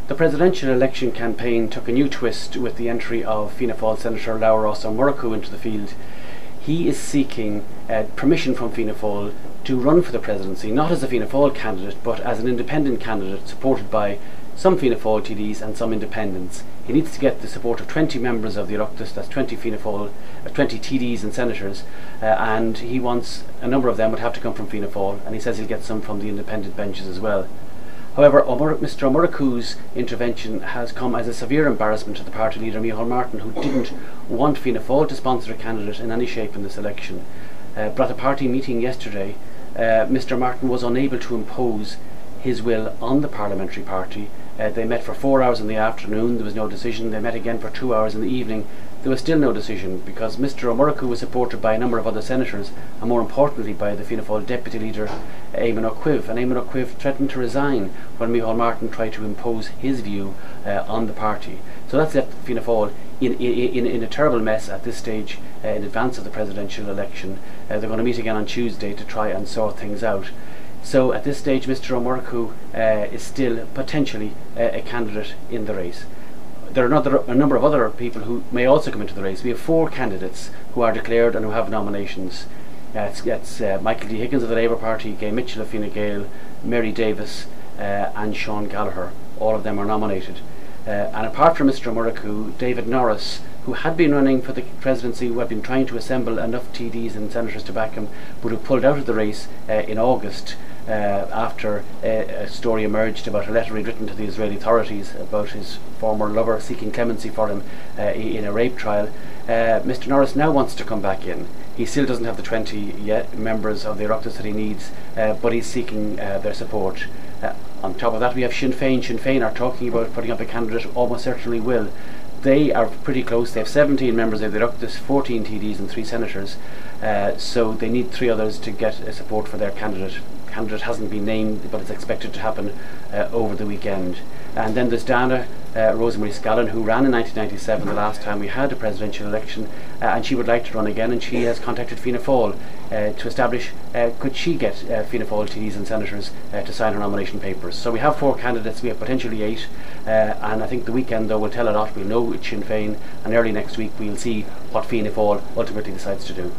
The presidential election campaign took a new twist with the entry of Fianna Fail Senator Labhrás Ó Murchú into the field. He is seeking permission from Fianna Fail to run for the presidency, not as a Fianna Fail candidate, but as an independent candidate supported by some Fianna Fail TDs and some independents. He needs to get the support of 20 members of the Oireachtas, that's 20 Fianna Fail, 20 TDs and senators, and he wants a number of them would have to come from Fianna Fail, and he says he'll get some from the independent benches as well. However, Mr. Ó Murchú's intervention has come as a severe embarrassment to the party leader Micheál Martin, who didn't want Fianna Fail to sponsor a candidate in any shape in this election. But at the party meeting yesterday, Mr. Martin was unable to impose his will on the parliamentary party. They met for 4 hours in the afternoon, there was no decision. They met again for 2 hours in the evening. There was still no decision, because Mr. Ó Murchú was supported by a number of other senators, and more importantly by the Fianna Fail deputy leader Eamon Ó Cuív, and Eamon Ó Cuív threatened to resign when Micheál Martin tried to impose his view on the party. So that's left Fianna Fail in a terrible mess at this stage in advance of the presidential election. They're going to meet again on Tuesday to try and sort things out. So at this stage Mr. Ó Murchú is still potentially a candidate in the race. There are a number of other people who may also come into the race. We have 4 candidates who are declared and who have nominations. It's Michael D. Higgins of the Labour Party, Gay Mitchell of Fine Gael, Mary Davis and Sean Gallagher. All of them are nominated. And apart from Mr. Ó Murchú, David Norris, who had been running for the presidency, who had been trying to assemble enough TDs and senators to back him, but who pulled out of the race in August after a story emerged about a letter he'd written to the Israeli authorities about his former lover seeking clemency for him in a rape trial. Mr. Norris now wants to come back in. He still doesn't have the 20 members of the Oireachtas that he needs, but he's seeking their support. On top of that, we have Sinn Féin. Sinn Féin are talking about putting up a candidate, almost certainly will. They are pretty close. They have 17 members of the Oireachtas, 14 TDs and 3 senators, so they need 3 others to get support for their candidate. Candidate hasn't been named, but it's expected to happen over the weekend. And then there's Dana Rosemary Scallon, who ran in 1997, the last time we had a presidential election, and she would like to run again, and she has contacted Fianna Fail to establish could she get Fianna Fail TDs and senators to sign her nomination papers. So we have 4 candidates, we have potentially 8, and I think the weekend though will tell a lot. We'll know with Sinn Féin, and early next week we'll see what Fianna Fail ultimately decides to do.